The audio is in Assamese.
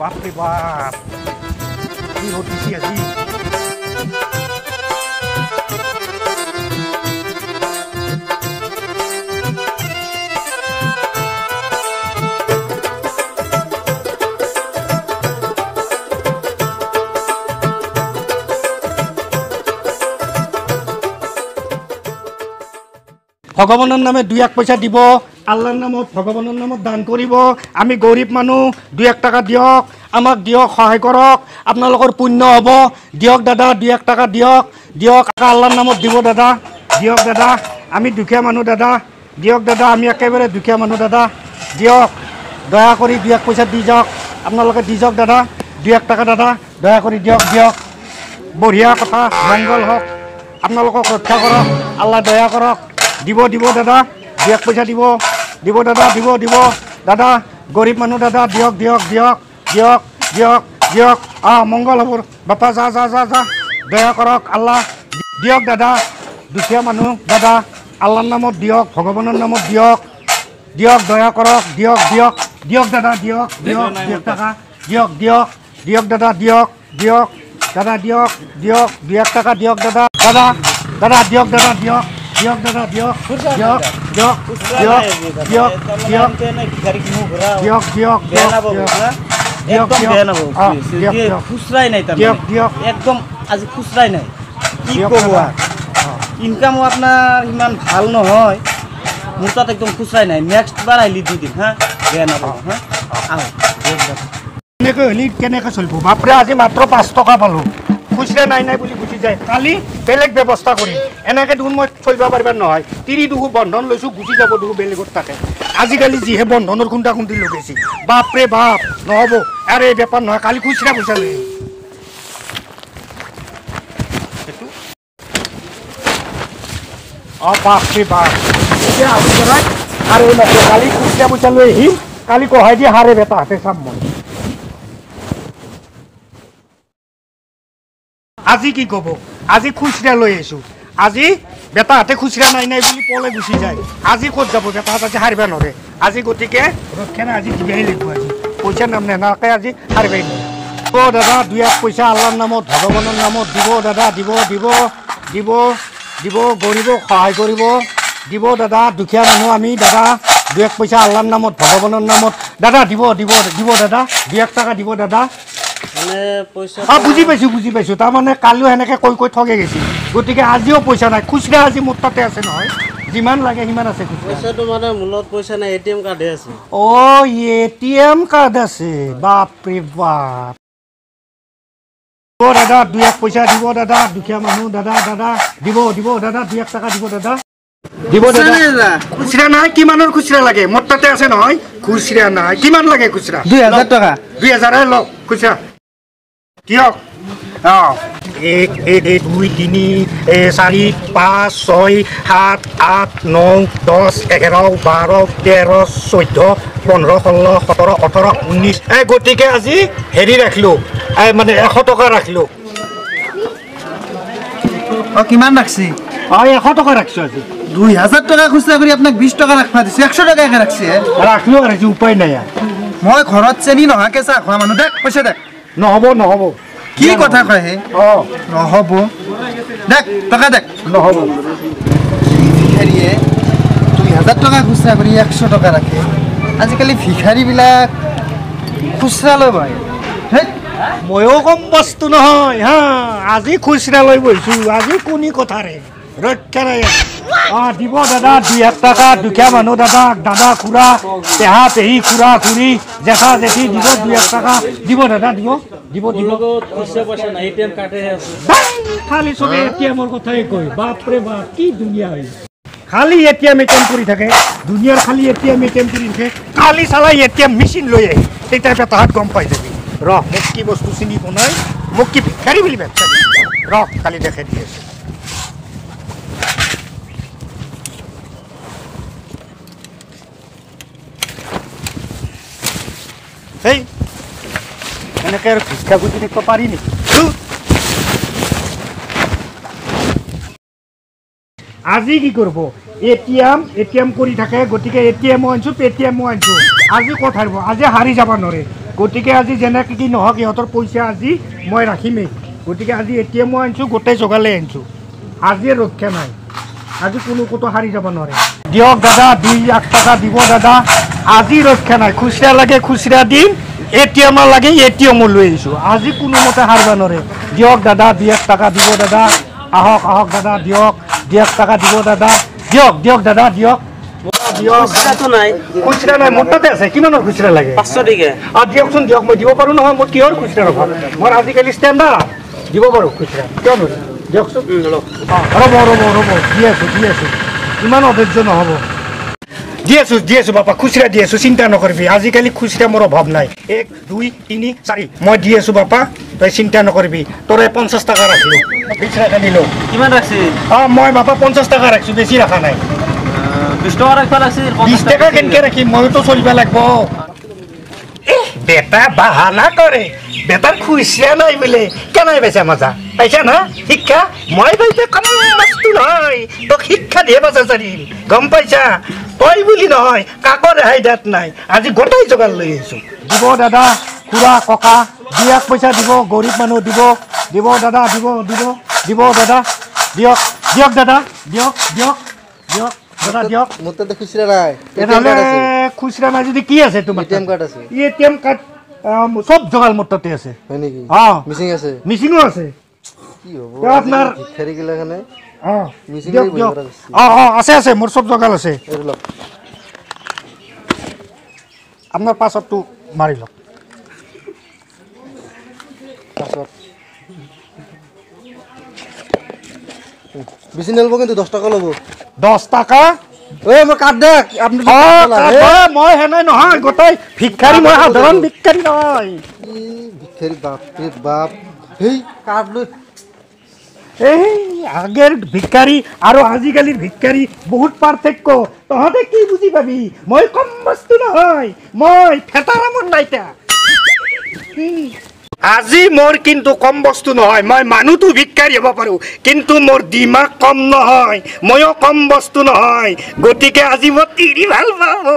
বাপৰে বাপ কি হতিছি আজি ভগৱানৰ নামে 2-1 পইচা দিব আল্লাহৰ নামত ভগৱানৰ নামত দান কৰিব আমি গৰীব মানুহ 2-1 টাকা দিয়ক আমাক দিয়ক সহায় কৰক আপোনালোকৰ পুণ্য হ'ব দিয়ক দাদা 2-1 টাকা দিয়ক দিয়ক আল্লাহৰ নামত দিব দাদা দিয়ক দাদা আমি দুখীয়া মানুহ দাদা দিয়ক দাদা আমি একেবাৰে দুখীয়া মানুহ দাদা দিয়ক দয়া কৰি 2-1 পইচা দি যাওক আপোনালোকে দি যাওক দাদা 2-1 টাকা দাদা দয়া কৰি দিয়ক দিয়ক বঢ়িয়া কথা মংগল হওক আপোনালোকক ৰক্ষা কৰক আল্লাহ দয়া কৰক দিব দিব দাদা 2-1 পইচা দিব দিব দাদা দিব দিব দাদা গৰীব মানুহ দাদা দিয়ক দিয়ক দিয়ক দিয়ক দিয়ক দিয়ক মংগল হ'ব বাপা যা যা যা যা দয়া কৰক আল্লাহ দিয়ক দাদা দুখীয়া মানুহ দাদা আল্লাহৰ নামত দিয়ক ভগৱানৰ নামত দিয়ক দিয়ক দয়া কৰক দিয়ক দিয়ক দিয়ক দাদা দিয়ক দিয়ক 2-1 টাকা দিয়ক দিয়ক দিয়ক দাদা দিয়ক দিয়ক দাদা দিয়ক দিয়ক 2-1 টাকা দিয়ক দাদা দাদা দাদা দিয়ক দাদা দিয়ক দিয়ক দাদা দিয়ক দিয়ক দিয়ক দিয়ক দিয়ক দিয়ক দিয়ক দিয়ক দিয়ক খুচৰাই নাই দিয়ক দিয়ক একদম আজি খুচৰাই নাই কি ক'ব ইনকামো আপোনাৰ ইমান ভাল নহয় মোৰ তাত একদম খুচৰাই নাই নেক্সট বাৰ আহিলে দি দিম হা বেয়া নাপাব হা আহক এনেকৈ হ'লে কেনেকৈ চলিব বাপৰে আজি মাত্ৰ 5 টকা পালোঁ খুচৰা নাই নাই বুলি গুচি যায় কালি বেলেগ ব্যৱস্থা কৰিম এনেকৈ দেখোন মই চলিব পাৰিব নহয় তিৰি দুখো বন্ধন লৈছোঁ গুচি যাব দেখোন বেলেগত থাকে আজিকালি যিহে বন্ধনৰ খুন্দা খুন্দি লগাইছে বাপৰে বাপ নহ'ব আৰু এই বেপাৰ নহয় কালি খুচৰা পইচা লৈ বাপৰে বাপ এতিয়া আৰু কালি খুচৰা পইচা লৈ আহিম কালি কহাই দিয়ে হাৰে বেটা হাতে চাম মই আজি কি ক'ব আজি খুচৰা লৈ আহিছোঁ আজি বেটাহাতে খুচৰা নাই নাই বুলি পলে গুচি যায় আজি ক'ত যাব বেটাহাত আজি হাৰিব নোৱাৰে আজি গতিকে ৰক্ষা আজি দিবই লাগিব আজি পইচা নাম নেনাকে আজি হাৰিবই নোৱাৰে দাদা 2-1 পইচা আল্লাহৰ নামত ভগৱানৰ নামত দিব দাদা দিব দিব দিব দিব গৰীবক সহায় কৰিব দিব দাদা দুখীয়া মানুহ আমি দাদা 2-1 পইচা আল্লাহৰ নামত ভগৱানৰ নামত দাদা দিব দিব দিব দাদা 2-1 টাকা দিব দাদা বুজি পাইছোঁ তাৰমানে কালিও সেনেকৈ কৈ ঠগে গৈছে গতিকে আজিও পইচা নাই খুচৰা আজি মোৰ তাতে আছে নহয় যিমান লাগে সিমান আছে পইচাটো মানে মূলত পইচা নাই এটিএম কাৰ্ডে আছে এটিএম কাৰ্ড আছে বাপৰে বাপ দাদা 2-1 পইচা দিব দাদা দুখীয়া মানুহ দাদা দাদা দিব দিব দাদা 2-1 টাকা দিব দাদা দিব দাদা খুচৰা নাই কিমানৰ খুচৰা লাগে মোৰ তাতে আছে নহয় খুচৰা নাই কিমান লাগে খুচৰা 2000 টকা 2000 লওক খুচৰা দিয়ক 1 2 3 4 5 6 7 8 9 10 11 12 13 14 15 16 17 18 19 গতিকে আজি হেৰি ৰাখিলোঁ মানে 100 টকা ৰাখিলোঁ কিমান ৰাখছি 100 টকা ৰাখিছোঁ আজি 2000 টকা খুচৰা কৰি আপোনাক 20 টকা ৰাখবা দিছে 100 টকা একে ৰাখছি ৰাখিলোঁ আৰু উপায় নাই মই ঘৰত চেনি নহাকে চাহ খোৱা মানুহ দেখ পইচা দেখ নহ'ব নহ'ব কি কথা কয় হে নহ'ব দেখ টকা দেখ নহ'ব ভিখাৰীয়ে 2000 টকা খুচৰা কৰি 100 টকা ৰাখে আজিকালি ভিখাৰীবিলাক খুচৰা লৈ বহে ময়ো কম বস্তু নহয় হা আজি খুচৰা লৈ বহিছোঁ আজি কোনি কথাৰে ৰক্ষা নাই দিব দাদা 2-1 টাকা দুখীয়া মানুহ দাদা দাদা খুৰা পেহা পেহী খুৰা খুৰী জেঠা জেঠি দিব 2-1 টাকা দিব দাদা দিব দিব দিব খালি চবে এটিএমৰ কথাই কয় বাপৰে বাপ কি দুনিয়া হৈছে খালি এটিএম কৰি থাকে দুনিয়াৰ খালি এটিএম কৰি থাকে কালি চালাই এটিএম মেচিন লৈ আহি তেতিয়া বেটাহাত গম পাই যাবি মোক কি বস্তু চিনি বনাই মোক কি ভিক্ষাৰী বুলি ভাবছা কালি দেখাই দি আছে এই এনেকৈ আৰু ভিক্ষা খুজি থাকিব পাৰি নেকি আজি কি কৰিব এটিএম কৰি থাকে গতিকে এটিএমো আনিছোঁ পেটিএমো আনিছোঁ আজি ক'ত হাৰিব আজি হাৰি যাব নোৱাৰে গতিকে আজি যেনেকৈ কি নহওক ইহঁতৰ পইচা আজি মই ৰাখিমেই গতিকে আজি ATM আনিছোঁ গোটেই জগালে আনিছোঁ আজি ৰক্ষা নাই আজি কোনো ক'তো হাৰি যাব নোৱাৰে দিয়ক দাদা 2 লাখ টকা দিব দাদা আজি ৰক্ষা নাই খুচৰা লাগে খুচৰা দিম ATM লাগে ATM লৈ আহিছোঁ আজি কোনোমতে হাৰিব নোৱাৰে দিয়ক দাদা 2 লাখ টকা দিব দাদা আহক আহক দাদা দিয়ক 2 লাখ টকা দিব দাদা দিয়ক দাদা দিয়ক খুচৰাটো নাই খুচৰা নাই মোৰ তাতে আছে কিমানৰ খুচৰা লাগে 500 টকা দিয়কচোন দিয়ক মই দিব পাৰোঁ নহয় মোৰ কিহৰ খুচৰা ৰ'ব মোৰ আজিকালি ষ্টেণ্ডাৰ্ড দিব পাৰোঁ খুচৰা কিয় নোৱাৰিম দিয়কচোন ৰ'ব দি আছোঁ ইমান অধৈৰ্য নহ'ব দি আছোঁ বাপা খুচৰা দি আছোঁ চিন্তা নকৰিবি আজিকালি খুচৰা মোৰ অভাৱ নাই 1 2 3 4 মই দি আছোঁ বাপা তই চিন্তা নকৰিবি তোৰে 50 টকা ৰাখিলোঁ খুচৰা কানিলোঁ কিমান ৰাখছি মই বাপা 50 টকা ৰাখিছোঁ বেছি ৰখা নাই 20 টকা ৰাখিব লাগছিল 20 টকা কেনেকৈ ৰাখিম মইতো চলিব লাগিব বেটা বাহানা কৰে বেটাৰ খুচৰা নাই বোলে কেনে পাইছা মজা পাইছা না শিক্ষা মই পাইছে কম বস্তু নহয় তোক শিক্ষা দিয়ে পাইছা চাৰিম গম পাইছা তই বুলি নহয় কাকো ৰেহাই দিয়াত নাই আজি গোটেই যোগাৰ লৈ আহিছোঁ দিব দাদা খুৰা ককা 2 লাখ পইচা দিব গৰীব মানুহ দিব দাদা দিব দাদা দিয়ক দাদা দিয়ক দাদা দিয়ক মোৰ তাতে খুচৰা নাই খুচৰা নাই যদি কি আছে তোমাৰ ATM কাৰ্ড আছে ATM কাৰ্ড সব জগাল মোৰ তাতে আছে হয় নেকি মিচিং আছে মিচিঙো আছে কি হ'ব আপোনাৰ ভিক্ষাৰী গিলা কাৰণে মিচিং আছে মোৰ সব জগাল আছে আপোনাৰ পাছতটো মাৰি লওক পাছত বেছি নল'ব কিন্তু 10 টকা ল'ব 10 টকা মই কাৰ্ড দেখ আপুনি মই হেনে নহয় গোটেই ভিক্ষাৰী মই সাধাৰণ ভিক্ষাৰী নহয় ভিক্ষাৰী বাপৰে বাপ সেই কাৰ্ড লৈ এই আগৰ ভিক্ষাৰী আৰু আজিকালিৰ ভিক্ষাৰী বহুত পাৰ্থক্য তহঁতে কি বুজি পাবি মই কম বস্তু নহয় মই ফেটাৰামৰ নাইতা আজি মোৰ কিন্তু কম বস্তু নহয় মই মানুহটো ভিক্ষাৰী হ'ব পাৰোঁ কিন্তু মোৰ দিমাগ কম নহয় ময়ো কম বস্তু নহয় গতিকে আজি মই তিৰি ভাল পাওঁ